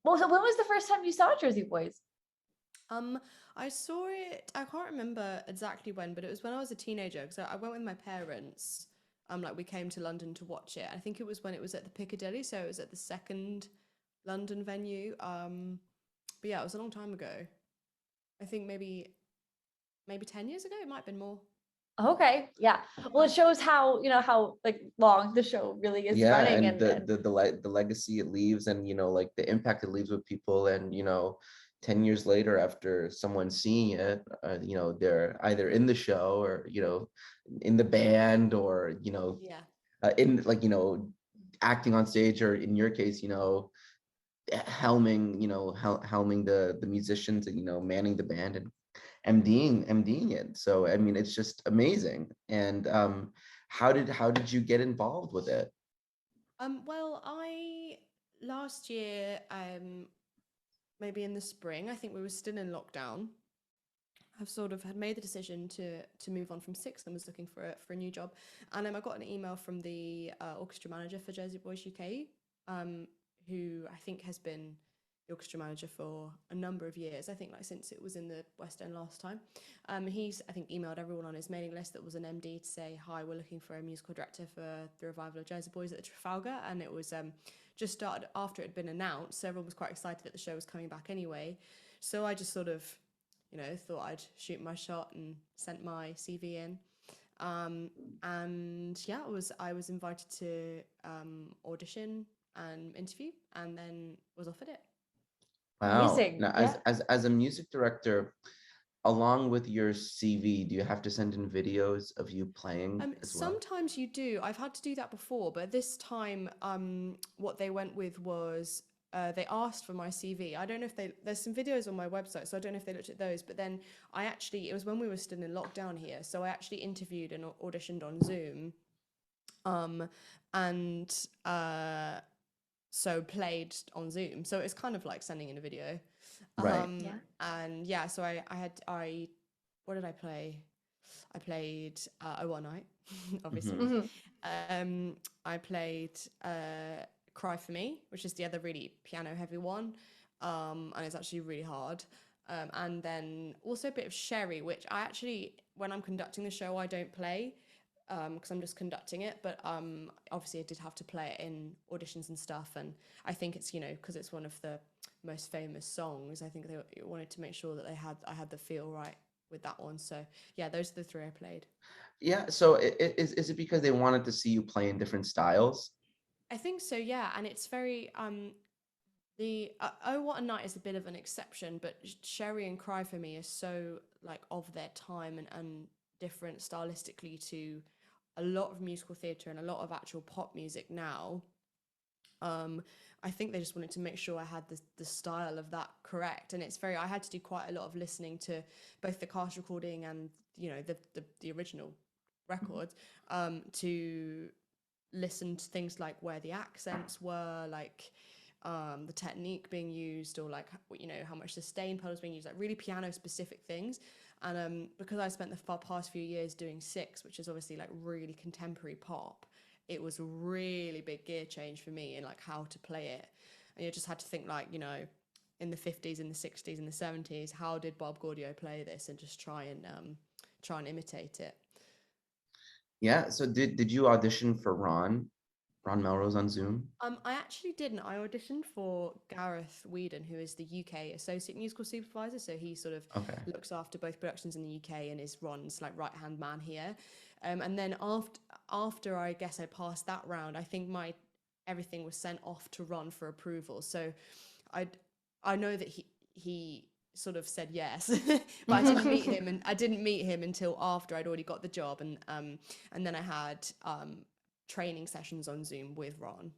Well, so when was the first time you saw Jersey Boys? I saw it, I can't remember exactly when, but it was when I was a teenager. So I went with my parents. Like we came to London to watch it. I think it was when it was at the Piccadilly, so it was at the second London venue. But yeah, it was a long time ago. I think maybe 10 years ago. It might have been more. Okay, yeah. Well, it shows how, how like long the show really is Yeah, running, and and the legacy it leaves, and like the impact it leaves with people, and 10 years later, after someone seeing it, they're either in the show, or in the band, or Yeah. in, like, acting on stage, or in your case, helming the musicians, and manning the band, and MDing it. So I mean, it's just amazing. And how did you get involved with it? Well, I last year, maybe in the spring, I think we were still in lockdown. I've sort of had made the decision to move on from Six and was looking for a new job. And I got an email from the orchestra manager for Jersey Boys UK, who I think has been the orchestra manager for a number of years. I think like since it was in the West End last time. He's, I think, emailed everyone on his mailing list that was an MD to say, hi, we're looking for a musical director for the revival of Jersey Boys at the Trafalgar. And it was just started after it had been announced. So everyone was quite excited that the show was coming back anyway. So I just sort of thought I'd shoot my shot and sent my CV in. And yeah, I was invited to audition and interview, and then was offered it. Wow. amazing. Now, as Yeah. as as a music director, along with your CV, do you have to send in videos of you playing as well? Sometimes you do. I've had to do that before, but this time, what they went with was they asked for my CV. I don't know if there's some videos on my website, so I don't know if they looked at those. But then it was when we were still in lockdown here, so I actually interviewed and auditioned on Zoom, um, and so played on Zoom. So it's kind of like sending in a video. Right. Yeah. And yeah, so what did I play? I played Oh One Night, obviously. Hmm. Mhm. I played Cry for Me, which is the other really piano heavy one, and it's actually really hard. And then also a bit of Sherry, which I actually, when I'm conducting the show, I don't play because I'm just conducting it. But obviously, I did have to play it in auditions and stuff. And I think it's because it's one of the most famous songs. I think they wanted to make sure that I had the feel right with that one. So yeah, those are the three I played. Yeah. So is it because they wanted to see you play in different styles? I think so, yeah. And it's very the Oh What a Night is a bit of an exception, but Sherry and Cry for Me is so like of their time and different stylistically to a lot of musical theatre and a lot of actual pop music now. Um, I think they just wanted to make sure I had the style of that correct, and I had to do quite a lot of listening to both the cast recording and the original record to listen to things like where the accents were, like the technique being used, or like how much sustain pedal was being used, like really piano specific things. And because I spent the past few years doing Six, which is obviously like really contemporary pop, it was a really big gear change for me in like how to play it. And you just had to think like in the 50s, in the 60s, in the 70s, how did Bob Gaudio play this, and just try and imitate it. Yeah. So did you audition for Ron Melrose on Zoom? I actually didn't. I auditioned for Gareth Weedon, who is the UK Associate Musical Supervisor. So he sort of Okay. looks after both productions in the UK and is Ron's like right hand man here. And then after I guess I passed that round, I think my everything was sent off to Ron for approval. So I I know that he sort of said yes, but I didn't meet him until after I'd already got the job, and then I had training sessions on Zoom with Ron.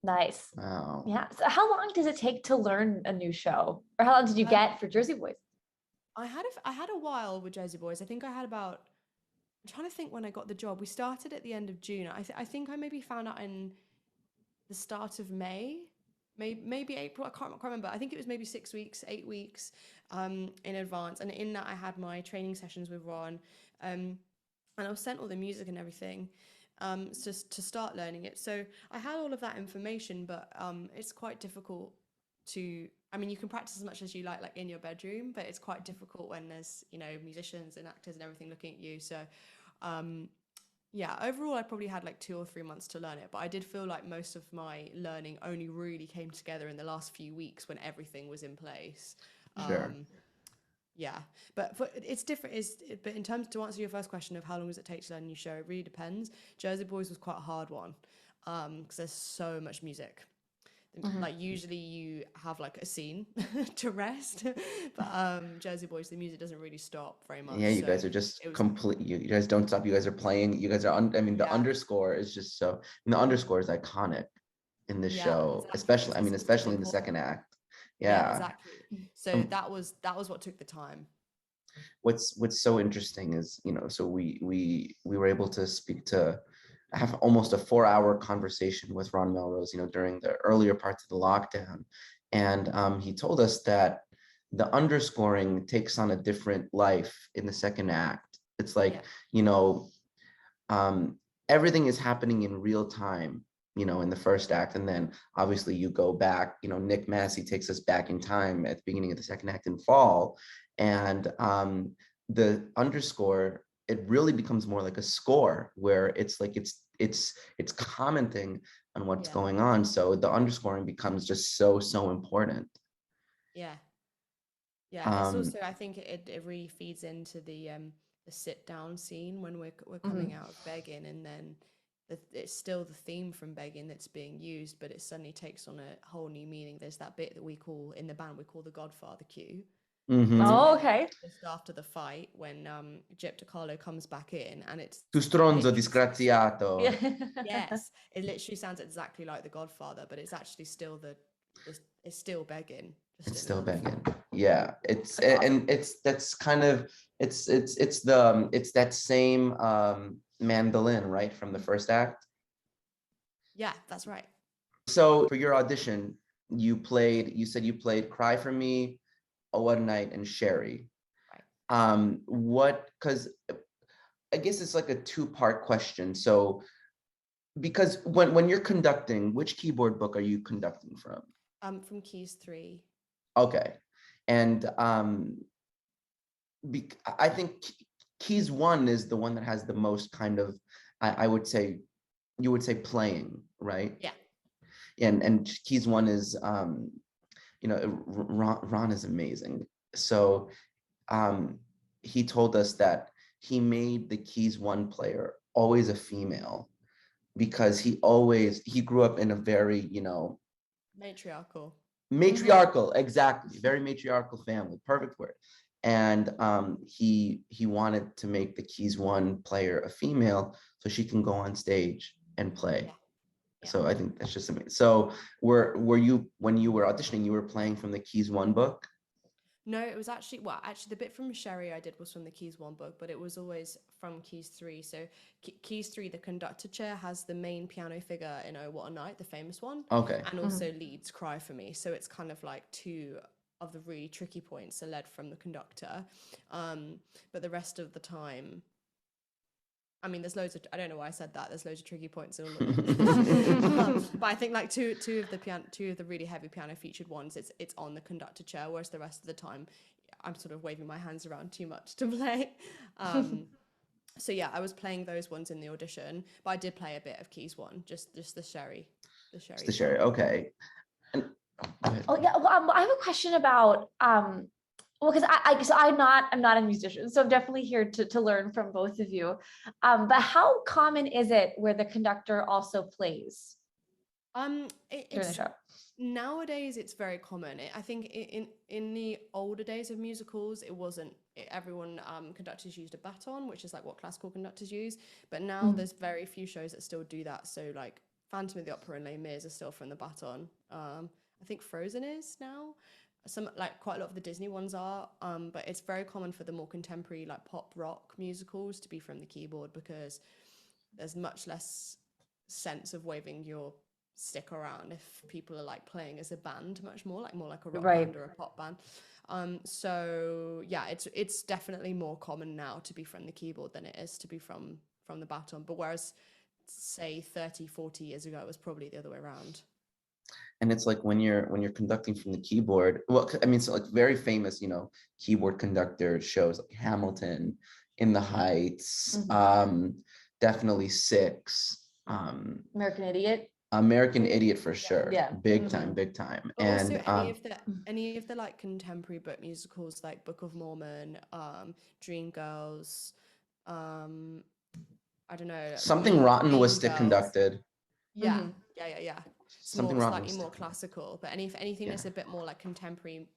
Nice. Wow. Yeah. So how long does it take to learn a new show? Or how long did you Um, get for Jersey Boys? I had a while with Jersey Boys. I think I had about. I'm trying to think when I got the job. We started at the end of June. I think I maybe found out in the start of May, maybe April. I can't remember. I think it was maybe 6 weeks, 8 weeks in advance. And in that, I had my training sessions with Ron, and I was sent all the music and everything. Just to start learning it. So I had all of that information, but it's quite difficult to, I mean, you can practice as much as you like in your bedroom, but it's quite difficult when there's, you know, musicians and actors and everything looking at you. So yeah, overall I probably had like 2 or 3 months to learn it, but I did feel like most of my learning only really came together in the last few weeks when everything was in place. Sure. Yeah, but it's different. But in terms, to answer your first question of how long does it take to learn a new show, it really depends. Jersey Boys was quite a hard one because there's so much music. Like usually you have like a scene to rest, but Jersey Boys, the music doesn't really stop very much. Yeah, you so guys are just it was complete. You guys don't stop. You guys are playing. You guys are. I mean, the yeah, underscore is just so. And the underscore is iconic in this yeah, show, exactly. especially. I mean, It's really especially in the second important. act. Yeah, Yeah. exactly. So Um, that was what took the time. what's so interesting is, you know, so we were able to speak to have almost a 4-hour conversation with Ron Melrose, you know, during the earlier parts of the lockdown, and he told us that the underscoring takes on a different life in the second act. It's like, Yeah, you know, um, everything is happening in real time, you know, in the first act, and then obviously you go back, you know, Nick Massey takes us back in time at the beginning of the second act in fall, and the underscore, it really becomes more like a score where it's like it's commenting on what's yeah, going on, so the underscoring becomes just so important. yeah. Yeah, it's um also, I think it really feeds into the sit down scene when we're coming Mhm. out of begging, and then it's still the theme from begging that's being used, but it suddenly takes on a whole new meaning. There's that bit that we call in the band, we call the Godfather cue. It's mhm. Oh, when okay. just after the fight, when Gyp Carlo comes back in, and Tu it stronzo literally Yeah. disgraziato. yes, it literally sounds exactly like the Godfather, but it's actually still it's still begging, just It's in still another banging. form. Yeah, it's That's awesome. and it's that's kind of it's the it's that same mandolin, right, from the first act. Yeah, that's right. So for your audition, you said you played Cry for Me, Oh What a Night, and Sherry. Right. What, because I guess it's like a two-part question. So because when you're conducting, which keyboard book are you conducting from? From Keys 3. Okay. And I think keys one is the one that has the most kind of, I would say, you would say playing, right? Yeah. And keys one is, you know, Ron is amazing. So he told us that he made the keys one player always a female because he grew up in a very, you know, Matriarchal. matriarchal, exactly, very matriarchal family, perfect word. And he wanted to make the keys one player a female so she can go on stage and play. Yeah. Yeah. So I think that's just amazing. So were you, when you were auditioning, you were playing from the keys one book? No, it was actually, well, actually the bit from Sherry I did was from the Keys 1 book, but it was always from Keys 3. So Keys 3, the conductor chair has the main piano figure in Oh What a Night, the famous one, Okay. and also leads Cry for Me. So it's kind of like two of the really tricky points are led from the conductor. But the rest of the time, I mean, there's loads of, I don't know why I said that. There's loads of tricky points in all of them. But I think like two of the really heavy piano featured ones, it's on the conductor chair, whereas the rest of the time, I'm sort of waving my hands around too much to play. So yeah, I was playing those ones in the audition, but I did play a bit of Keys 1, just the Sherry It's the part. Sherry. Okay. And go ahead. Oh yeah, well, I have a question about well, because I guess I'm not a musician, so I'm definitely here to learn from both of you. But how common is it where the conductor also plays during the It's show? nowadays it's very common. I think in the older days of musicals, it wasn't. Everyone conductors used a baton, which is like what classical conductors use. But now Mhm. there's very few shows that still do that. So like Phantom of the Opera and Les Mis are still from the baton. I think Frozen is now. Some like quite a lot of the Disney ones are. But it's very common for the more contemporary like pop rock musicals to be from the keyboard because there's much less sense of waving your stick around if people are like playing as a band, much more like a rock Right. band or a pop band. So yeah, it's definitely more common now to be from the keyboard than it is to be from the baton, but whereas say 30-40 years ago it was probably the other way around. And it's like when you're conducting from the keyboard, well, I mean, so like very famous, keyboard conductor shows like Hamilton, In the Heights, definitely Six, American Idiot. American Idiot for sure. Yeah. Big time, big time. But And also any of the like contemporary book musicals like Book of Mormon, Dreamgirls, I don't know. Something Rotten was still Girls. conducted. Yeah. It's Something more, Rotten slightly was more classical, but anything that's a bit more like contemporary,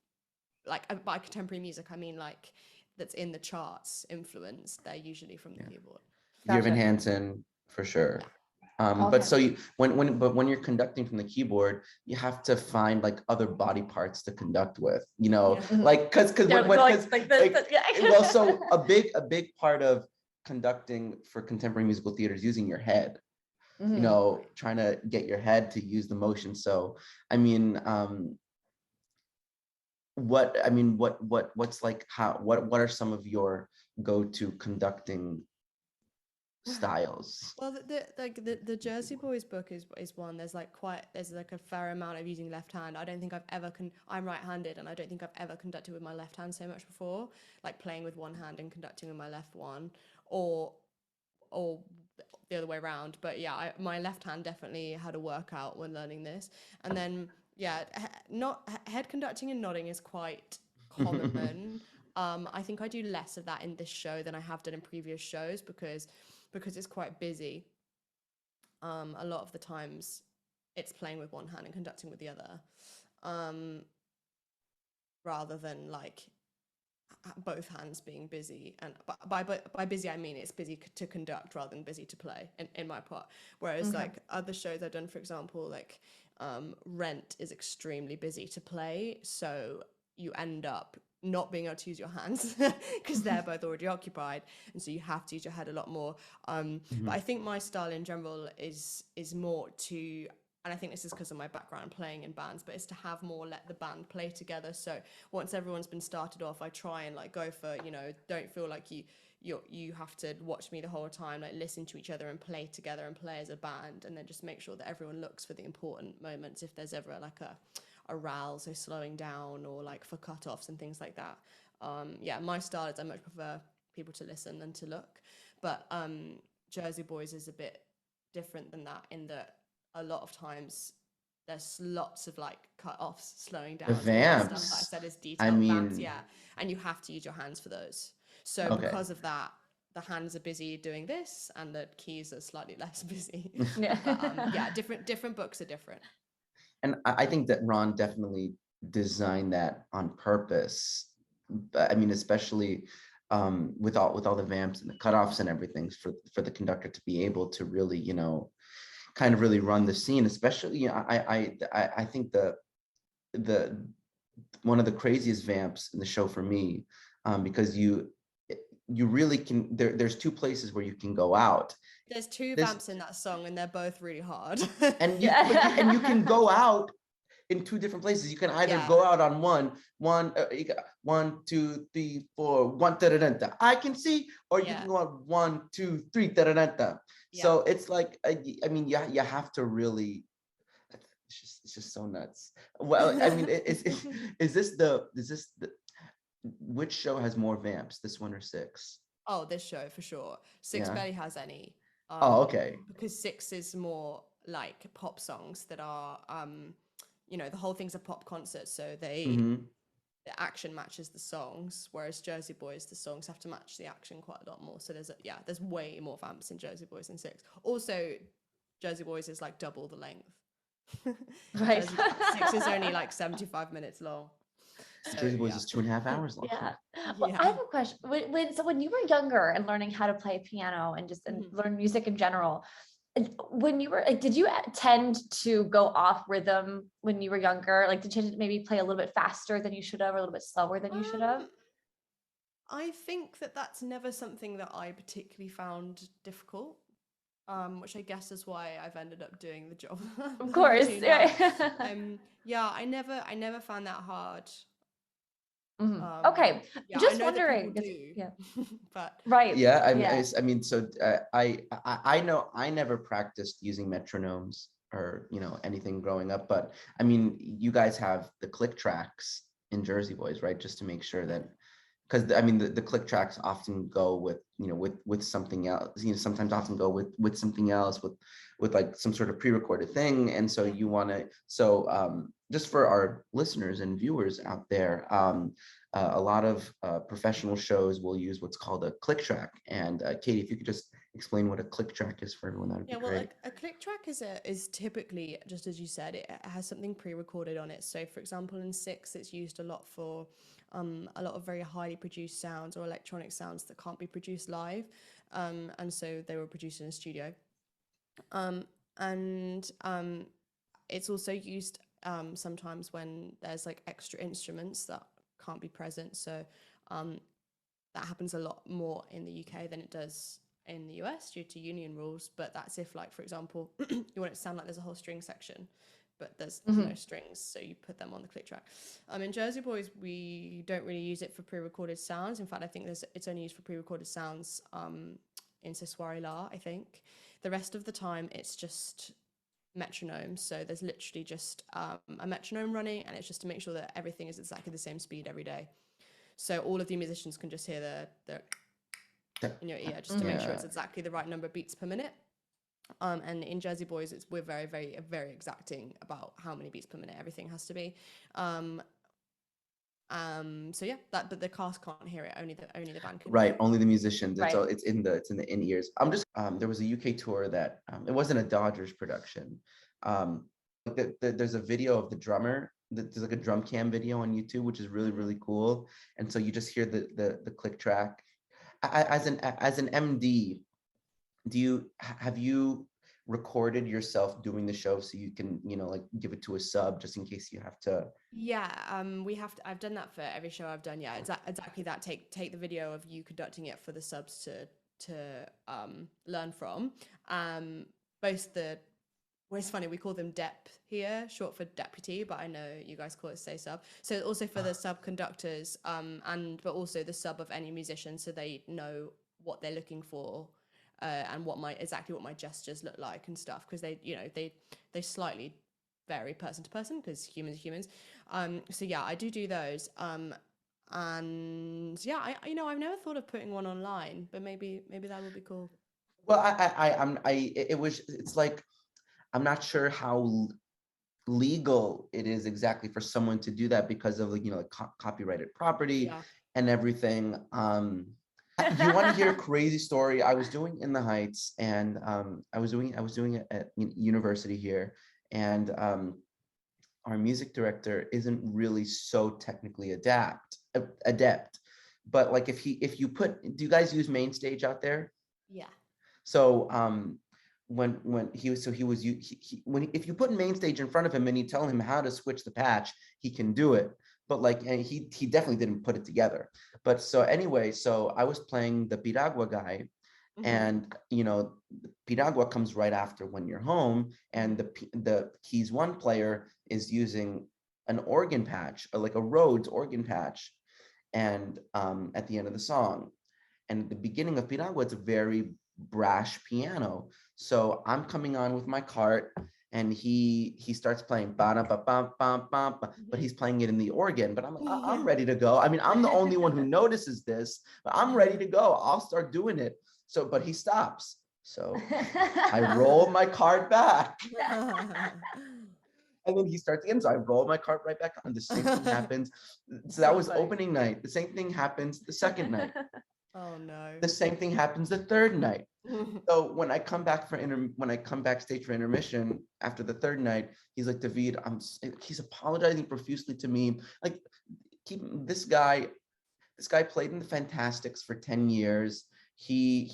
like by contemporary music, I mean like that's in the charts influenced, they're usually from the keyboard. Evan Hansen for sure. Okay. But so when you're conducting from the keyboard, you have to find like other body parts to conduct with, like because well, so a big part of conducting for contemporary musical theater is using your head, trying to get your head to use the motion. So I mean, what's like what are some of your go-to conducting styles? Well, the Jersey Boys book is one. There's like a fair amount of using left hand. I don't think I've ever I'm right-handed, and I don't think I've ever conducted with my left hand so much before, like playing with one hand and conducting with my left one, or the other way around. But yeah, my left hand definitely had a workout when learning this. And then not head conducting and nodding is quite common. I think I do less of that in this show than I have done in previous shows because it's quite busy. A lot of the times it's playing with one hand and conducting with the other, rather than like both hands being busy. And by busy I mean it's busy to conduct rather than busy to play in my part. Whereas like other shows I've done, for example, like Rent is extremely busy to play, so you end up not being able to use your hands because they're both already occupied, and so you have to use your head a lot more. But I think my style in general is more to, and I think this is because of my background playing in bands, but it's to have more let the band play together. So once everyone's been started off, I try and like go for, don't feel like you have to watch me the whole time, like listen to each other and play together and play as a band, and then just make sure that everyone looks for the important moments if there's ever like a rouse, so slowing down, or like for cut-offs and things like that. My style is I much prefer people to listen than to look. But Jersey Boys is a bit different than that in that a lot of times there's lots of like cut-offs, slowing down. The vamps. Stuff that I said is detailed vamps, and you have to use your hands for those. So because of that, the hands are busy doing this and the keys are slightly less busy. But, different books are different. And I think that Ron definitely designed that on purpose. I mean, especially with all the vamps and the cutoffs and everything for the conductor to be able to really, kind of really run the scene. Especially, I think the one of the craziest vamps in the show for me, because you really can. There's two places where you can go out. There's two vamps in that song, and they're both really hard. And you can go out in two different places. You can either go out on one, 1, 2, 3, 4, 1, da-da-da-da, I can see, or you can go out 1, 2, 3, da-da-da-da. So it's like, I mean, you have to really. It's just so nuts. Well, I mean, is this the which show has more vamps, this one or Six? Oh, this show for sure. Six barely has any. Okay. Because Six is more like pop songs that are, the whole thing's a pop concert, so the action matches the songs, whereas Jersey Boys, the songs have to match the action quite a lot more. So there's way more vamps in Jersey Boys than Six. Also, Jersey Boys is like double the length. Right. Six is only like 75 minutes long. So, Jersey Boys is 2.5 hours long. Well, I have a question. When you were younger and learning how to play piano and just learn music in general, when you were like, did you tend to go off rhythm when you were younger? Like, did you maybe play a little bit faster than you should have, or a little bit slower than you should have? I think that's never something that I particularly found difficult. Which I guess is why I've ended up doing the job. Of course. I never found that hard. Okay. Just I wondering. But right. Yeah. I mean, so I know I never practiced using metronomes or anything growing up, but I mean, you guys have the click tracks in Jersey Boys, right? Just to make sure that, because I mean, the click tracks often go with with something else. Sometimes often go with something else, with like some sort of pre-recorded thing. And so you want to, just for our listeners and viewers out there, a lot of professional shows will use what's called a click track. And Katie, if you could just explain what a click track is for everyone, that would be Well, great. a click track is typically, just as you said, it has something pre-recorded on it. So, for example, in Six, it's used a lot for a lot of very highly produced sounds or electronic sounds that can't be produced live, and so they were produced in a studio. And it's also used sometimes when there's like extra instruments that can't be present. So that happens a lot more in the UK than it does in the US due to union rules. But that's if, like, for example, you want it to sound like there's a whole string section, but there's no strings, so you put them on the click track. In Jersey Boys, we don't really use it for pre-recorded sounds. In fact, I think it's only used for pre-recorded sounds in Ce Soir La, I think. The rest of the time, it's just metronome. So there's literally just a metronome running, and it's just to make sure that everything is exactly the same speed every day. So all of the musicians can just hear the in your ear, just to make sure it's exactly the right number of beats per minute. And in Jersey Boys, we're very, very, very exacting about how many beats per minute everything has to be. So yeah, but the cast can't hear it. Only the band can. Right, only the musicians. Right. It's in the in ears. I'm just there was a UK tour that it wasn't a Dodgers production. There's a video of the drummer. There's like a drum cam video on YouTube, which is really, really cool. And so you just hear the click track. As an MD, have you recorded yourself doing the show so you can like give it to a sub just in case you have to? Yeah, we have to. I've done that for every show I've done. Yeah, exactly that. Take the video of you conducting it for the subs to learn from. Both the, well, it's funny, we call them DEP here, short for deputy, but I know you guys call it say sub. So also for the sub conductors, but also the sub of any musician, so they know what they're looking for, and exactly what my gestures look like and stuff, because they slightly vary person to person because humans are humans. So yeah, I do those. And yeah, I've never thought of putting one online, but maybe that would be cool. Well, it's like, I'm not sure how legal it is exactly for someone to do that because of like copyrighted property and everything. You want to hear a crazy story? I was doing In the Heights, and I was doing it at university here, and our music director isn't really so technically adept, but like do you guys use Mainstage out there? Yeah. So if you put Mainstage in front of him and you tell him how to switch the patch, he can do it. But and he definitely didn't put it together. But so anyway, so I was playing the Piragua guy, and Piragua comes right after When You're Home, and the keys one player is using an organ patch, or like a Rhodes organ patch, and at the end of the song, and at the beginning of Piragua, it's a very brash piano. So I'm coming on with my cart, and he starts playing ba-da-ba-bum-bum-bum, but he's playing it in the organ. But I'm ready to go. I mean, I'm the only one who notices this, but I'm ready to go. I'll start doing it. So, but he stops. So I roll my cart back. And then he starts again. So I roll my cart right back on. The same thing happens. So that was opening night. The same thing happens the second night. Oh no. The same thing happens the third night. So when I come back backstage for intermission after the third night, he's like, David, he's apologizing profusely to me. Like, this guy played in the Fantastics for 10 years. This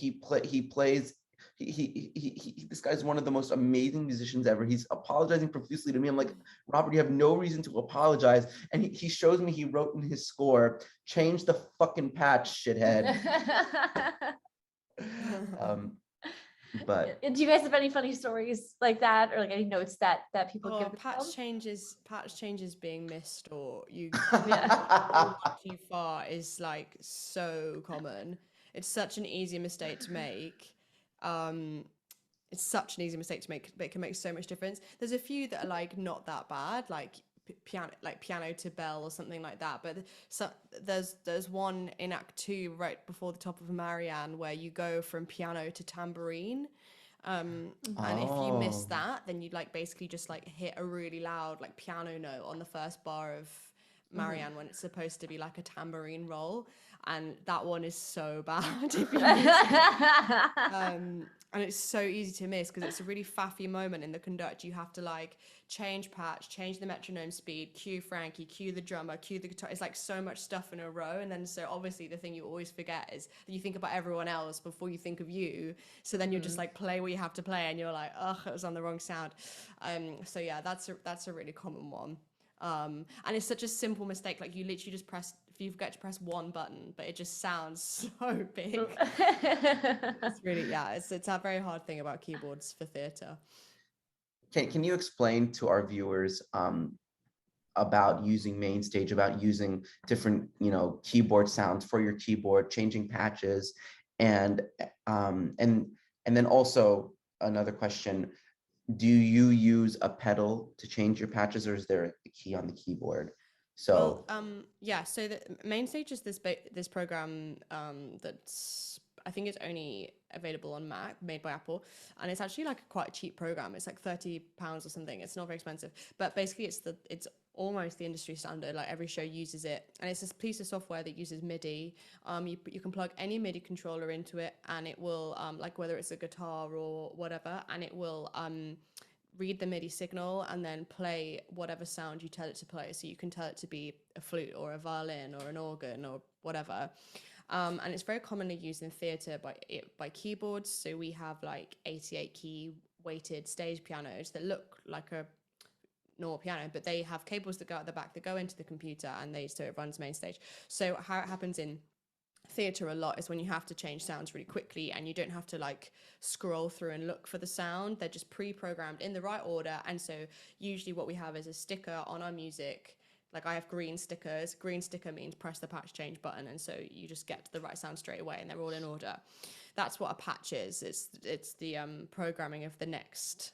guy's one of the most amazing musicians ever. He's apologizing profusely to me. I'm like, Robert, you have no reason to apologize. And he shows me, he wrote in his score, change the fucking patch, shithead. But do you guys have any funny stories like that, or like any notes that people give patch changes being missed, or you too far, is like so common. It's such an easy mistake to make. it's such an easy mistake to make, but it can make so much difference. There's a few that are like not that bad, like piano to bell or something like that. But so there's one in Act 2 right before the top of Marianne where you go from piano to tambourine. And if you miss that, then you'd like basically just like hit a really loud like piano note on the first bar of Marianne when it's supposed to be like a tambourine roll, and that one is so bad if you miss it. And it's so easy to miss because it's a really faffy moment in the conduct. You have to like change patch, change the metronome speed, cue Frankie, cue the drummer, cue the guitar. It's like so much stuff in a row. And then so obviously the thing you always forget is that you think about everyone else before you think of you. So then you're just like play what you have to play and you're like, oh, it was on the wrong sound. So yeah, that's a really common one. And it's such a simple mistake. Like you literally just press, if you forget to press one button, but it just sounds so big. It's really, yeah, it's a very hard thing about keyboards for theatre. Can you explain to our viewers about using Mainstage, about using different, keyboard sounds for your keyboard, changing patches, and then also another question: do you use a pedal to change your patches, or is there a key on the keyboard? So yeah, so the Mainstage is this program that's, I think it's only available on Mac, made by Apple, and it's actually like quite a cheap program. It's like £30 or something. It's not very expensive, but basically it's almost the industry standard. Like every show uses it, and it's this piece of software that uses MIDI. You can plug any MIDI controller into it, and it will like whether it's a guitar or whatever, and it will read the MIDI signal and then play whatever sound you tell it to play. So you can tell it to be a flute or a violin or an organ or whatever. And it's very commonly used in theatre by keyboards. So we have like 88 key weighted stage pianos that look like a normal piano, but they have cables that go at the back that go into the computer, and so it runs Mainstage. So how it happens in theatre a lot is when you have to change sounds really quickly and you don't have to like scroll through and look for the sound. They're just pre-programmed in the right order. And so usually what we have is a sticker on our music. Like I have green stickers. Green sticker means press the patch change button, and so you just get to the right sound straight away, and they're all in order. That's what a patch is. It's the programming of the next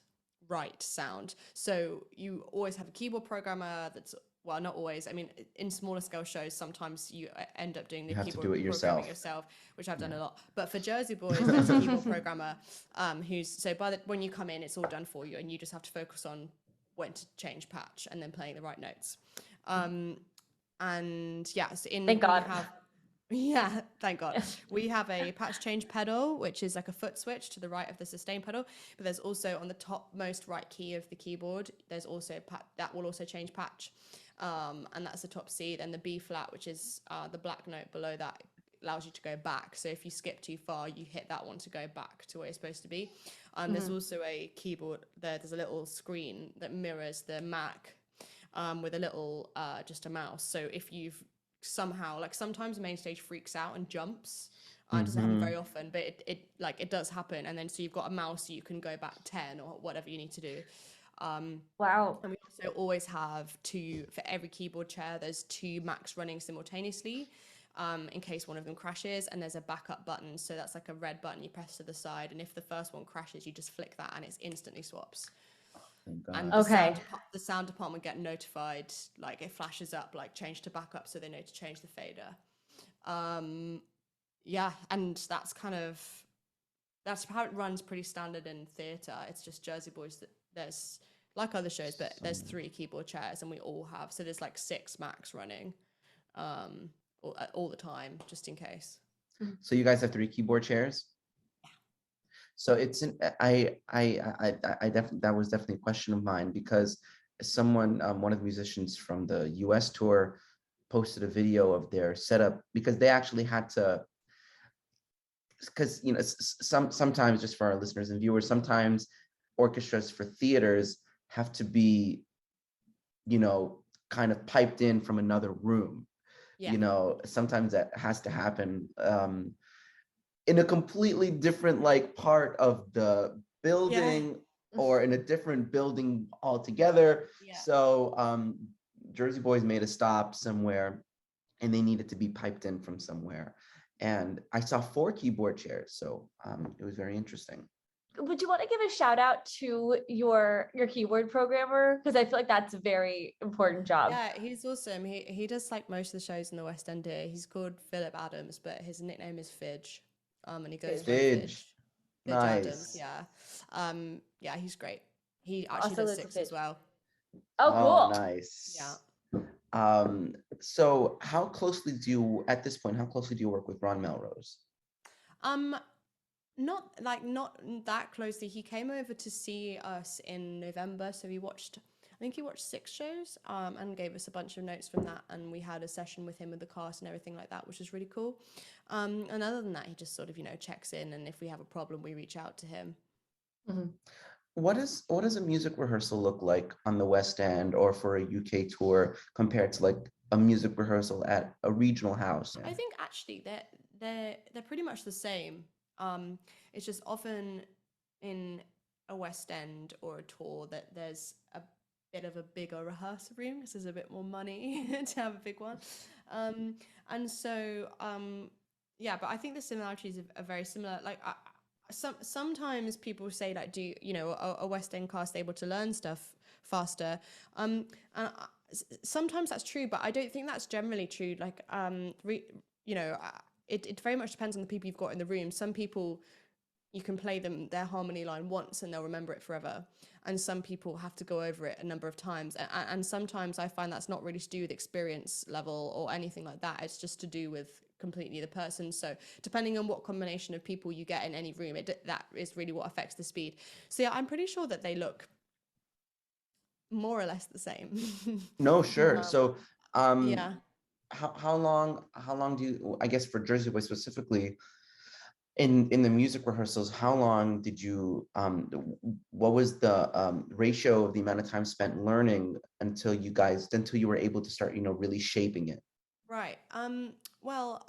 right sound. So you always have a keyboard programmer that's, well, not always. I mean, in smaller scale shows, sometimes you end up doing the keyboard programming yourself, which I've done a lot. But for Jersey Boys, there's a keyboard programmer when you come in, it's all done for you, and you just have to focus on when to change patch and then playing the right notes. And yeah, so thank God. Yeah, thank God. We have a patch change pedal, which is like a foot switch to the right of the sustain pedal. But there's also on the topmost right key of the keyboard, there's also that will also change patch. And that's the top C. Then the B flat, which is the black note below that, allows you to go back. So if you skip too far, you hit that one to go back to where you're supposed to be. There's also a keyboard there's a little screen that mirrors the Mac with a little just a mouse. So if you've somehow, like sometimes Mainstage freaks out and jumps. It doesn't happen very often, but it does happen. And then so you've got a mouse so you can go back 10 or whatever you need to do. Wow. And we also always have for every keyboard chair, there's 2 Macs running simultaneously in case one of them crashes, and there's a backup button. So that's like a red button you press to the side, and if the first one crashes, you just flick that and it instantly swaps. And the sound department get notified, like it flashes up, like change to backup, so they know to change the fader. Yeah, and that's how it runs pretty standard in theatre. It's just Jersey Boys that there's, like other shows, but there's 3 keyboard chairs, and we all have, so there's like 6 Macs running all the time, just in case. So you guys have 3 keyboard chairs? So it's I definitely, that was definitely a question of mine, because someone, one of the musicians from the US tour, posted a video of their setup, because they actually had to, because sometimes, just for our listeners and viewers, sometimes orchestras for theaters have to be kind of piped in from another room. Sometimes that has to happen in a completely different part of the building, or in a different building altogether. So Jersey Boys made a stop somewhere, and they needed to be piped in from somewhere, and I saw 4 keyboard chairs, so it was very interesting. would you want to give a shout out to your keyboard programmer? Because I feel like that's a very important job. Yeah, he's awesome. He does like most of the shows in the West End here. He's called Philip Adams, but his nickname is Fidge. And he goes by Fidge. Fidge. Fidge Adams, Nice. yeah. Yeah, he's great. He actually Also does lives with 6 as Fidge. well. Oh, Oh, cool. nice. Yeah. So how closely do you, at this point, how closely do you work with Ron Melrose? Not that closely. He came over to see us in November, so I think he watched 6 shows, and gave us a bunch of notes from that, and we had a session with him with the cast and everything like that, which was really cool. And other than that, he just sort of, checks in, and if we have a problem, we reach out to him. Mhm. What does a music rehearsal look like on the West End or for a UK tour compared to like a music rehearsal at a regional house? I think actually they're pretty much the same. It's just often in a West End or a tour that there's a bit of a bigger rehearsal room because there's a bit more money to have a big one. And so yeah, but I think the similarities are very similar. Like sometimes people say like, do a West End cast able to learn stuff faster? And sometimes that's true, but I don't think that's generally true. Like it very much depends on the people you've got in the room. Some people, you can play them their harmony line once and they'll remember it forever, and some people have to go over it a number of times, and sometimes I find that's not really to do with experience level or anything like that. It's just to do with completely the person. So depending on what combination of people you get in any room, that is really what affects the speed. So yeah, I'm pretty sure that they look more or less the same. No, sure. So Yeah. how long do you, I guess for Jersey Boys specifically, in the music rehearsals, how long did you what was the ratio of the amount of time spent learning until you were able to start really shaping it? Right. Well,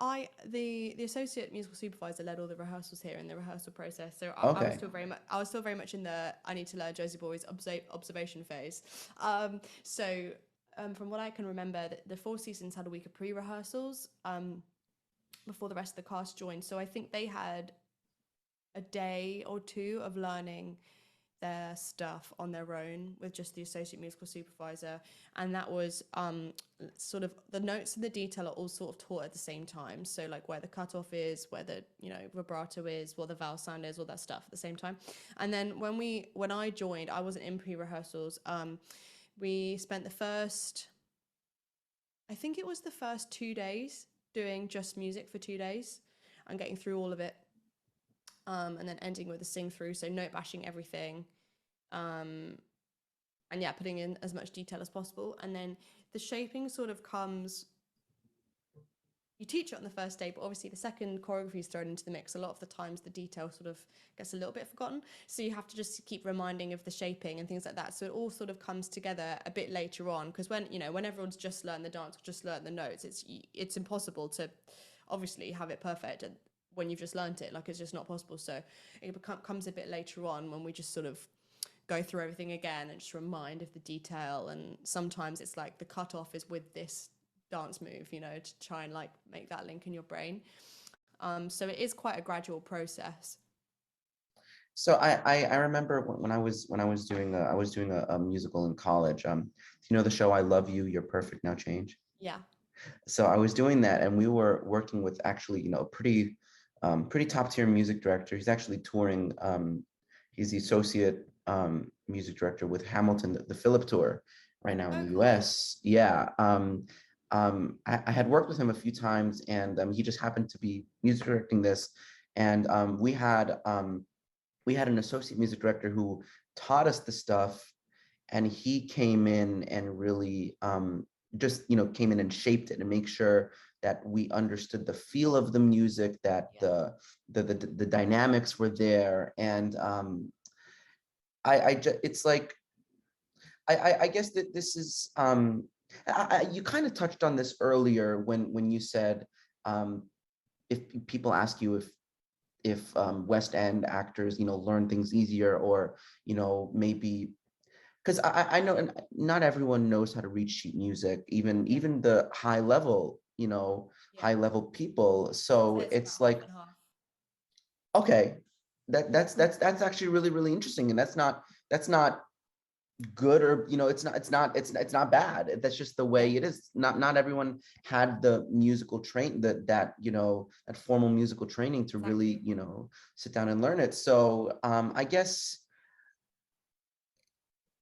the associate musical supervisor led all the rehearsals here in the rehearsal process. So I was Okay. still very much in the I need to learn Jersey Boys observation phase. From what I can remember, the Four Seasons had a week of pre-rehearsals before the rest of the cast joined. So I think they had a day or two of learning their stuff on their own with just the associate musical supervisor, and that was sort of the notes and the detail are all sort of taught at the same time. So like where the cutoff is, where the vibrato is, what the vowel sound is, all that stuff at the same time. And then when I joined, I wasn't in pre-rehearsals. We spent I think it was the first 2 days doing just music for 2 days and getting through all of it. And then ending with a sing through, so note bashing everything, and yeah, putting in as much detail as possible. And then the shaping sort of comes, you teach it on the first day, but obviously the second choreography is thrown into the mix, a lot of the times the detail sort of gets a little bit forgotten, so you have to just keep reminding of the shaping and things like that. So it all sort of comes together a bit later on, because when everyone's just learned the dance or just learned the notes, it's impossible to obviously have it perfect when you've just learned it. Like, it's just not possible. So it comes a bit later on when we just sort of go through everything again and just remind of the detail. And sometimes it's like the cutoff is with this dance move, to try and like make that link in your brain. So it is quite a gradual process. So I remember when I was doing a musical in college. The show I Love You, You're Perfect, Now Change? Yeah. So I was doing that, and we were working with actually pretty top tier music director. He's actually touring. He's the associate music director with Hamilton, the Philip tour right now in the cool. US. Yeah. I had worked with him a few times, and he just happened to be music directing this. And we had an associate music director who taught us the stuff, and he came in and really just came in and shaped it and make sure that we understood the feel of the music, that the dynamics were there. And it's like I guess that this is you kind of touched on this earlier when you said if people ask you if West End actors learn things easier, or maybe because I know not everyone knows how to read sheet music, even the high level high level people. So it's like, okay, that's actually really, really interesting. And that's not good, or it's not bad. That's just the way it is. Not everyone had the musical that formal musical training to really sit down and learn it. So I guess,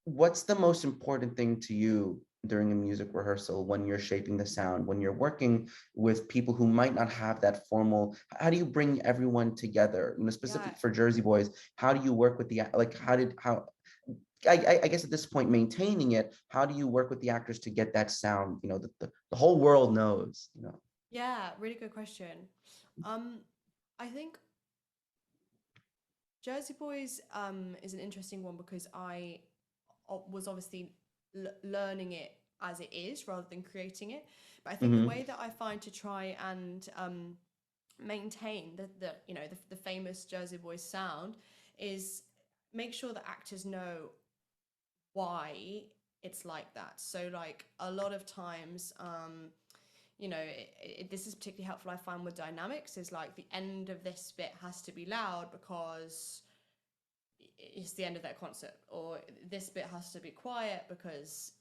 what's the most important thing to you during a music rehearsal, when you're shaping the sound, when you're working with people who might not have that formal? How do you bring everyone together? Specifically for Jersey Boys, how do you work with I guess at this point, maintaining it, how do you work with the actors to get that sound, the whole world knows, Yeah, really good question. I think Jersey Boys is an interesting one because I was obviously learning it as it is rather than creating it. But I think the way that I find to try and maintain the famous Jersey Boys sound is make sure that actors know why it's like that. So like a lot of times this is particularly helpful, I find, with dynamics, is like the end of this bit has to be loud because it's the end of that concert, or this bit has to be quiet because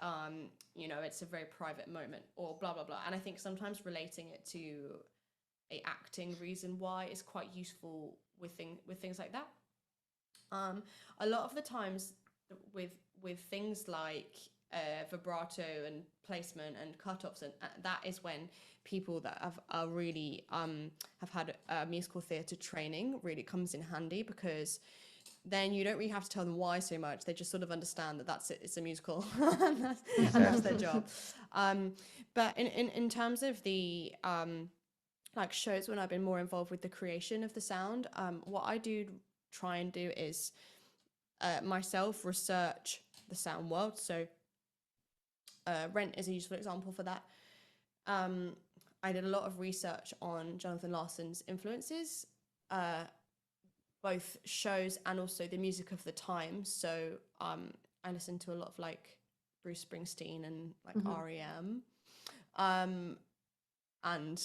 it's a very private moment, or blah blah blah. And I think sometimes relating it to a acting reason why is quite useful with things like that. A lot of the times with things like vibrato and placement and cutoffs, and that is when people that have really have had musical theatre training really comes in handy, because then you don't really have to tell them why so much. They just sort of understand that that's it, it's a musical and that's their job. But in terms of the like shows when I've been more involved with the creation of the sound, what I do try and do is myself research the sound world. So Rent is a useful example for that. I did a lot of research on Jonathan Larson's influences, both shows and also the music of the time. So I listened to a lot of like Bruce Springsteen and like REM, and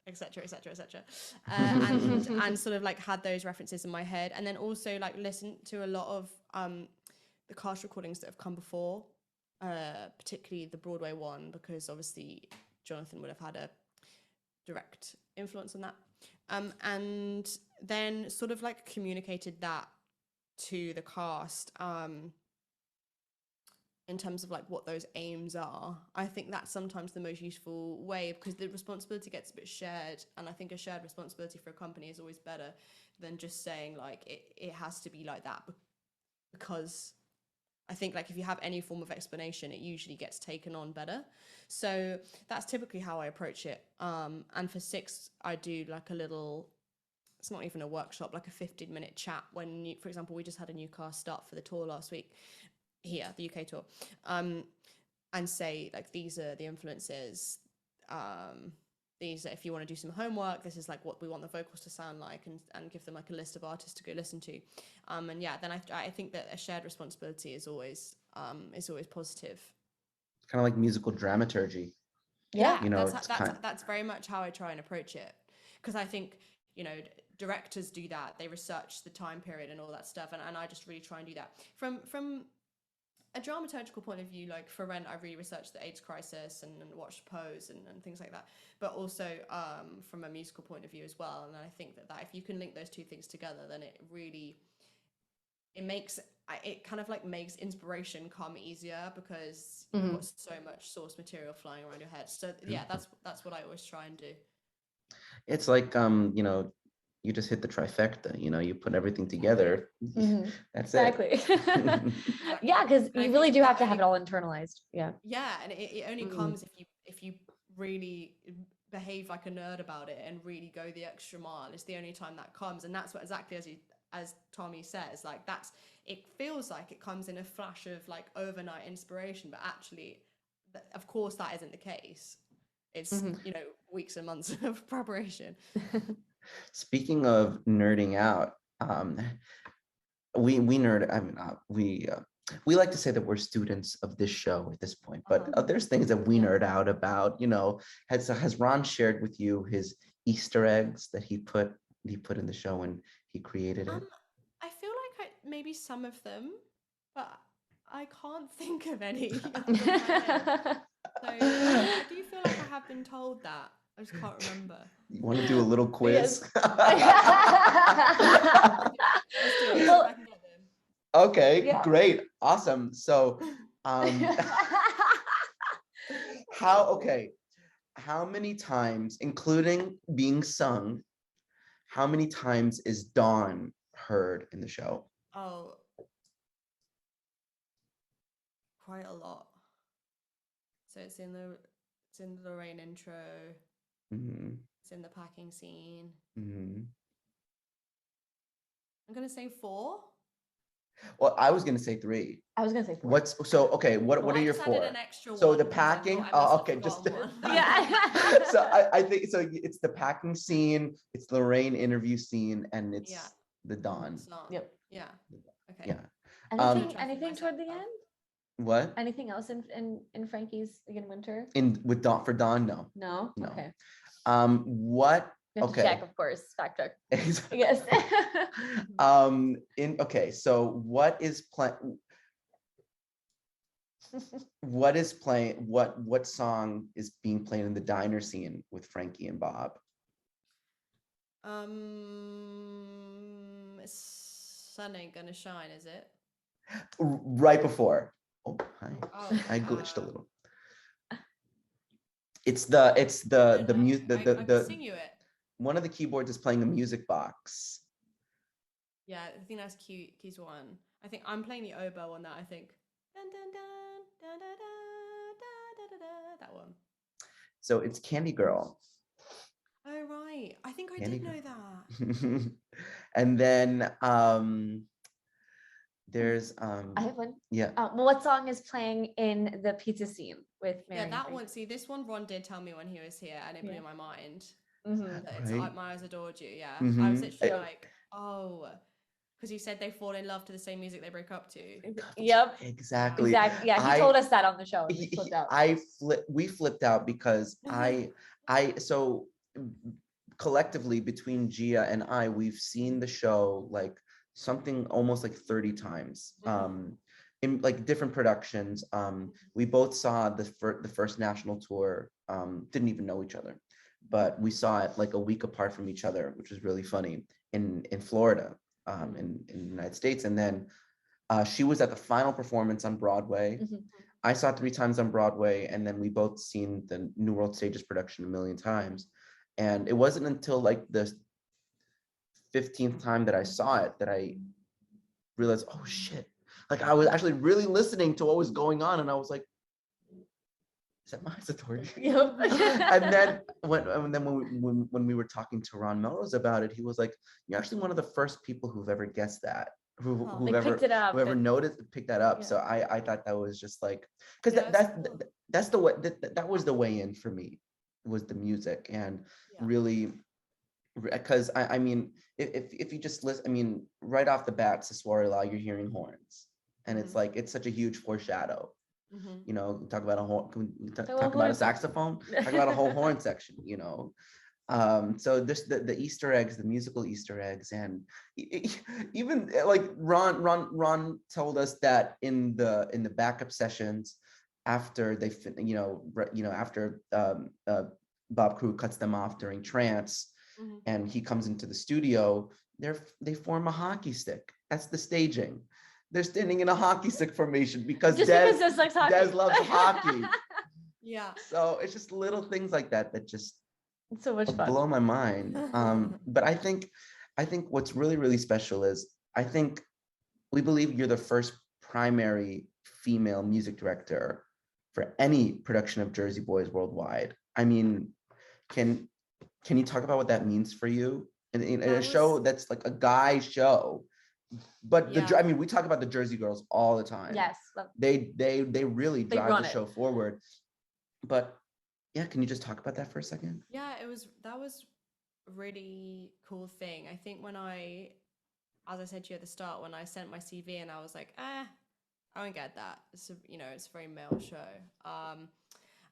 etc etc etc, and sort of like had those references in my head, and then also like listened to a lot of the cast recordings that have come before, particularly the Broadway one, because obviously Jonathan would have had a direct influence on that, and then sort of like communicated that to the cast in terms of like what those aims are. I think that's sometimes the most useful way, because the responsibility gets a bit shared, and I think a shared responsibility for a company is always better than just saying like it has to be like that, because I think like if you have any form of explanation, it usually gets taken on better. So that's typically how I approach it. And for Six, I do like a little, it's not even a workshop, like a 15-minute chat when, for example, we just had a new cast start for the tour last week here, the UK tour, and say like, these are the influences, these are, if you want to do some homework, this is like what we want the vocals to sound like, and give them like a list of artists to go listen to, and yeah, then I think that a shared responsibility is always positive. Kind of like musical dramaturgy. Yeah, that's very much how I try and approach it, because I think directors do that, they research the time period and all that stuff, and I just really try and do that from a dramaturgical point of view. Like for Rent, I really researched the AIDS crisis and watched Pose and things like that, but also from a musical point of view as well. And I think that if you can link those two things together, then it kind of like makes inspiration come easier, because you've got so much source material flying around your head. So yeah, that's what I always try and do. It's like you just hit the trifecta, you put everything together. That's exactly. Yeah, because you really do have to have it all internalized. Yeah, and it only comes if you really behave like a nerd about it and really go the extra mile. It's the only time that comes, and that's what exactly as Tommy says, like it feels like it comes in a flash of like overnight inspiration, but actually of course that isn't the case. It's weeks and months of preparation. Speaking of nerding out, we nerd. I mean, we like to say that we're students of this show at this point, but there's things that we nerd out about. Has Ron shared with you his Easter eggs that he put in the show when he created it? maybe some of them, but I can't think of any. off the top of my head. So I do feel like I have been told that. I just can't remember. You want to do a little quiz? Let's do it. See if I can get them. Okay, Yeah. great, awesome. So, how many times, including being sung, how many times is Dawn heard in the show? Oh, quite a lot. So it's in the Lorraine intro. Mhm, It's in the packing scene. mhm. I'm gonna say 4. Well, I was gonna say 3. I was gonna say 4. What Well, are I your just added 4? an extra So one the because I thought packing, I must have okay, just forgotten one. Yeah. so I think so. It's the packing scene, it's Lorraine interview scene, and it's Yeah. the Dawn. Song. Yep. Yeah. Okay. Yeah. Anything, try to anything think toward the myself. end? What Anything else in Frankie's Again Winter? with Dawn for Dawn? No. No? No. Okay. What? We have to check, of course. Fact check. Exactly. Yes. So what is playing? What song is being played in the diner scene with Frankie and Bob? Sun ain't gonna shine, is it? Right before. Oh, hi. Oh, I glitched a uh, little. It's the music I can sing you it. one of the keyboards is playing a music box. Yeah, I think that's keys 1. I think I'm playing the oboe on that. I think. Dun, dun, dun, dun, dun, dun, dun, dun, dun, that one. So it's Candy Girl. Oh right, I think I Candy did know Girl. that. And then there's I have one. yeah. Well, what song is playing in the pizza scene with Mary? Yeah, that and one. See, this one Ron did tell me when he was here, and it blew Yeah. my mind. Mhm. That It's Right. My Eyes Adored You. Yeah, I Mhm. was literally like, oh, because you said they fall in love to the same music they break up to. Yep. Exactly. Exactly. Yeah, he told us that on the show. And we He- flipped out. we flipped out because so collectively between Gia and I, we've seen the show like something almost like 30 times. In like different productions. We both saw the first national tour, didn't even know each other, but we saw it like a week apart from each other, which was really funny in Florida, in the United States. And then she was at the final performance on Broadway. Mhm. I saw it 3 times on Broadway, and then we both seen the New World Stages production a million times. And it wasn't until like the 15th time that I saw it that I realized, oh shit. Like I was actually really listening to what was going on, and I was like, is that Maestra? Yep. And then when we were talking to Ron Melrose about it, he was like, you're actually one of the first people who've ever guessed that, who've Like, ever picked it up whoever and- noticed, picked that up. Yeah. So I thought that was just like, because Yeah, that's the way that was the way in for me, was the music. And Yeah. really, because I mean, if you just listen, I mean, right off the bat, Saswari Law, you're hearing horns, and it's like, it's such a huge foreshadow. You know, talk about a horn, can we talk about a horn saxophone, talk about a whole horn section, you know. So this the Easter eggs, the musical Easter eggs, and even like Ron told us that in the backup sessions after they after Bob Crew cuts them off during trance, and he comes into the studio, they form a hockey stick. That's the staging. They're standing in a hockey stick formation because Just Des because Des likes hockey. Des loves hockey. Yeah. So it's just little things like that that just It's so much fun. blow my mind. But I think what's really, really special is I think we believe you're the first primary female music director for any production of Jersey Boys worldwide. I mean, can you talk about what that means for you in a show that's like a guy show? But I mean, we talk about the Jersey Girls all the time. Yes. They really drive run the it. show forward. But yeah, can you just talk about that for a second? Yeah, that was a really cool thing. I think when as I said to you at the start, when I sent my CV and I was like, I won't get that. It's it's a very male show.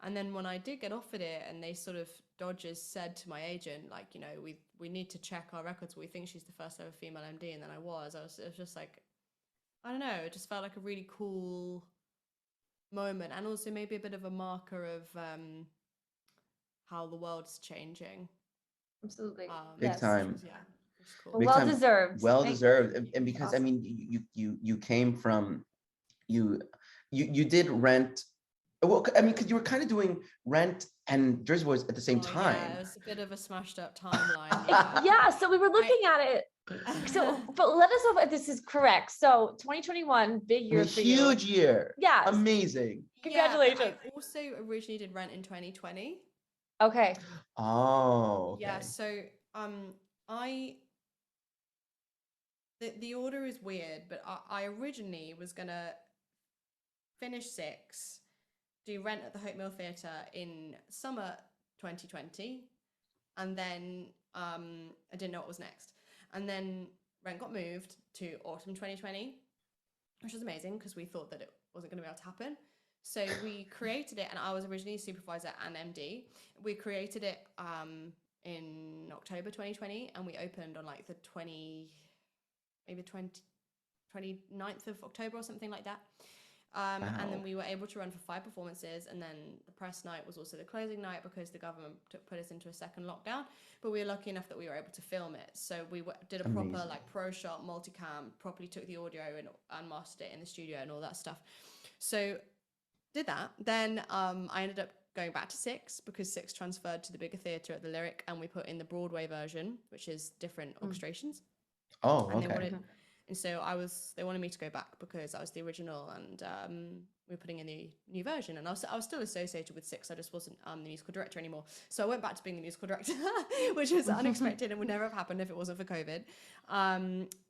And then when I did get offered it, and they sort of Dodgers said to my agent, like, we need to check our records. We think she's the first ever female MD, and then it was just like, I don't know, it just felt like a really cool moment, and also maybe a bit of a marker of how the world's changing. Absolutely. Big Yes. time. Yeah, it's cool. Well, Big well time. deserved. Well Thank deserved. you. And because I Awesome. mean you came from you did Rent. Well, I mean, because you were kind of doing Rent and Jersey Boys at the same Yeah, time. it was a bit of a smashed up timeline. Yeah, so we were looking at it. So, but let us know if this is correct. So 2021, big year for you. Huge year. Yeah. Amazing. Congratulations. Yeah, I also originally did Rent in 2020. Okay. Oh, okay. Yeah, so I the order is weird, but I originally was gonna finish Six, do Rent at the Hope Mill Theatre in summer 2020, and then I didn't know what was next, and then Rent got moved to autumn 2020, which was amazing because we thought that it wasn't going to be able to happen. So we created it, and I was originally supervisor and MD. We created it in October 2020, and we opened on like the 29th of October or something like that. And then Wow. we were able to run for 5 performances, and then the press night was also the closing night because the government put us into a second lockdown. But we were lucky enough that we were able to film it. So we did a proper Amazing. like pro shot, multicam, properly took the audio and mastered it in the studio and all that stuff. So did that. Then I ended up going back to Six because Six transferred to the bigger theatre at the Lyric, and we put in the Broadway version, which is different orchestrations. Oh, And okay. and so they wanted me to go back because I was the original, and we were putting in the new version. And I was still associated with Six. I just wasn't the musical director anymore. So I went back to being the musical director, which was unexpected and would never have happened if it wasn't for COVID.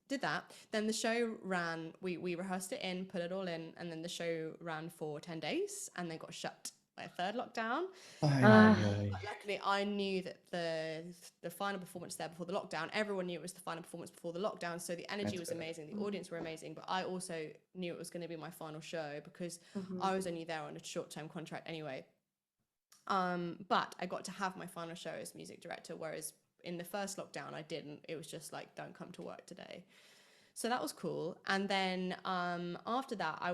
Did that. Then the show ran. We rehearsed it in, put it all in, and then the show ran for 10 days, and then got shut by a third lockdown. But luckily, I knew that the final performance there before the lockdown, everyone knew it was the final performance before the lockdown, so the energy was amazing, the audience were amazing, but I also knew it was going to be my final show because I was only there on a short-term contract anyway. But I got to have my final show as music director, whereas in the first lockdown, I didn't. It was just like, don't come to work today. So that was cool. And then after that, I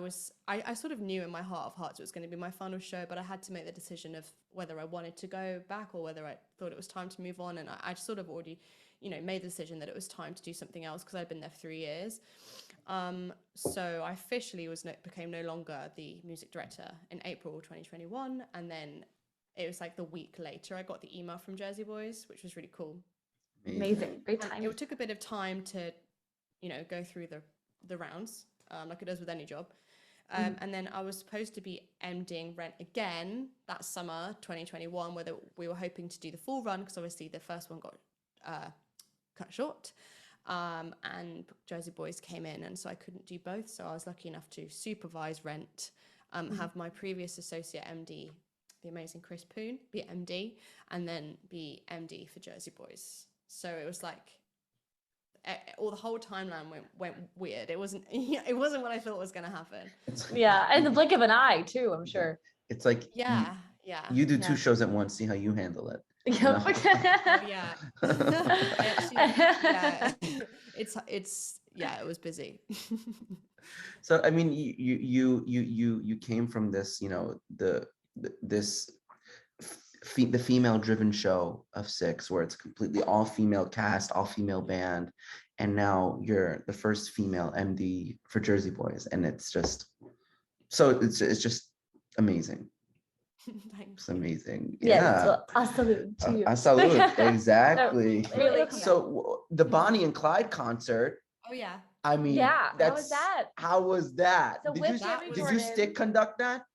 sort of knew in my heart of hearts it was going to be my final show, but I had to make the decision of whether I wanted to go back or whether I thought it was time to move on. And I sort of already, made the decision that it was time to do something else because I'd been there for 3 years. So I officially became no longer the music director in April 2021. And then it was like the week later, I got the email from Jersey Boys, which was really cool. Amazing. Great time. It took a bit of time to go through the rounds, like it does with any job. And then I was supposed to be MDing Rent again that summer 2021, where we were hoping to do the full run because obviously the first one got cut short, and Jersey Boys came in, and so I couldn't do both. So I was lucky enough to supervise Rent, have my previous associate MD, the amazing Chris Poon, be MD, and then be MD for Jersey Boys. So it was like the whole timeline went weird. It wasn't what I thought was going to happen. Yeah, and the blink of an eye too, I'm sure. It's like you do 2 shows at once. See how you handle it. It was busy. So I mean, you came from this, the female driven show of Six, where it's completely all female cast, all female band, and now you're the first female MD for Jersey Boys, and it's just just amazing. It's amazing. Yeah. Well, a salute to you. A salute, exactly. Really So the Bonnie and Clyde concert. Oh yeah. I mean, how was that? How was that? So Did you stick conduct that?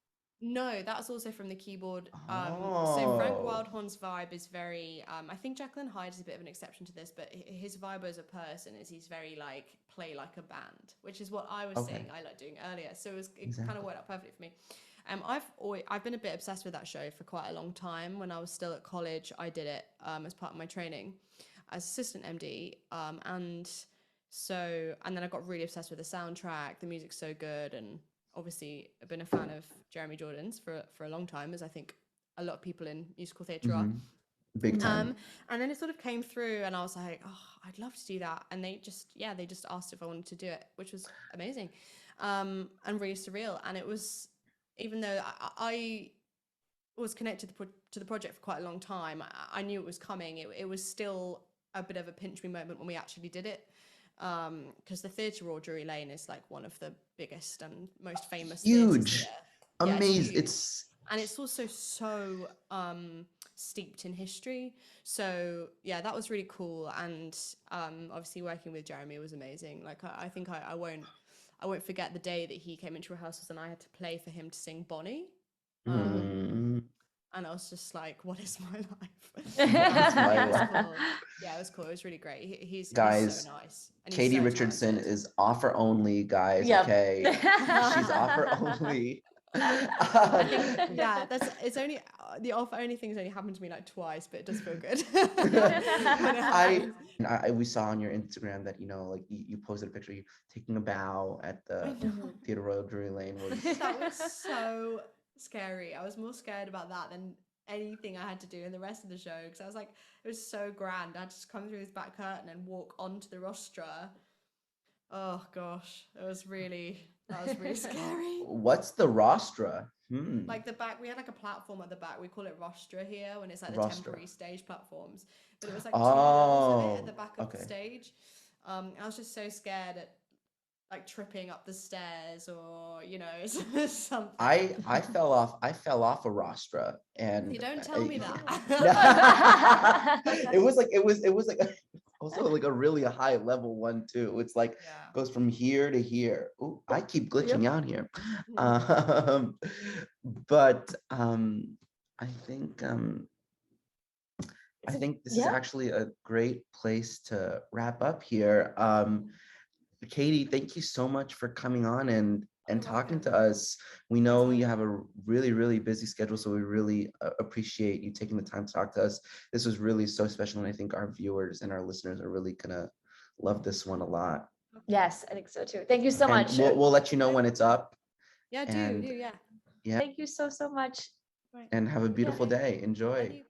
No, that's also from the keyboard. So Frank Wildhorn's vibe is very, I think Jacqueline Hyde is a bit of an exception to this, but his vibe as a person is he's very like play like a band, which is what I was saying I like doing earlier. So it kind of worked out perfectly for me. I've been a bit obsessed with that show for quite a long time. When I was still at college, I did it as part of my training as assistant MD, and then I got really obsessed with the soundtrack. The music's so good, and obviously I've been a fan of Jeremy Jordan's for a long time, as I think a lot of people in musical theatre are. Big time. And then it sort of came through and I was like, oh, I'd love to do that. And they just asked if I wanted to do it, which was amazing. And really surreal. And it was, even though I was connected to the project for quite a long time, I knew it was coming. It was still a bit of a pinch me moment when we actually did it. Because the Theatre Royal Drury Lane is like one of the biggest and most famous Huge. theatres here. Amazing. Yeah, and it's also so steeped in history. So yeah, that was really cool. And obviously working with Jeremy was amazing. Like I think I won't forget the day that he came into rehearsals and I had to play for him to sing Bonnie. And I was just like, what is my life? That's my life. Cool. Yeah, it was cool. It was really great. He's so nice. And Katy so Richardson talented. is offer only, guys. Yep. Okay. She's offer only. Yeah, it's only the offer only thing's only happened to me like twice, but it does feel good. We saw on your Instagram that, you know, like you posted a picture of you taking a bow at the Theatre Royal Drury Lane. That was so scary. I was more scared about that than anything I had to do in the rest of the show, because I was like, it was so grand. I had to just come through this back curtain and walk onto the rostra. Oh gosh, that was really scary. What's the rostra? Like the back, we had like a platform at the back. We call it rostra here when it's like the Rostra. temporary stage platforms. But it was like 2 levels of it at the back of the stage. I was just so scared at like tripping up the stairs or, you know, something. I fell off a rostra, and You don't tell me that. it was like also like a really high level one too. It's like goes from here to here. Ooh, I keep glitching out here. But I think this is actually a great place to wrap up here. Katy, thank you so much for coming on and talking to us. We know you have a really, really busy schedule, so we really appreciate you taking the time to talk to us. This was really so special, and I think our viewers and our listeners are really gonna love this one a lot. Yes, I think so too. Thank you so much. We'll let you know when it's up. Yeah, do. Thank you so much. And have a beautiful day. Enjoy.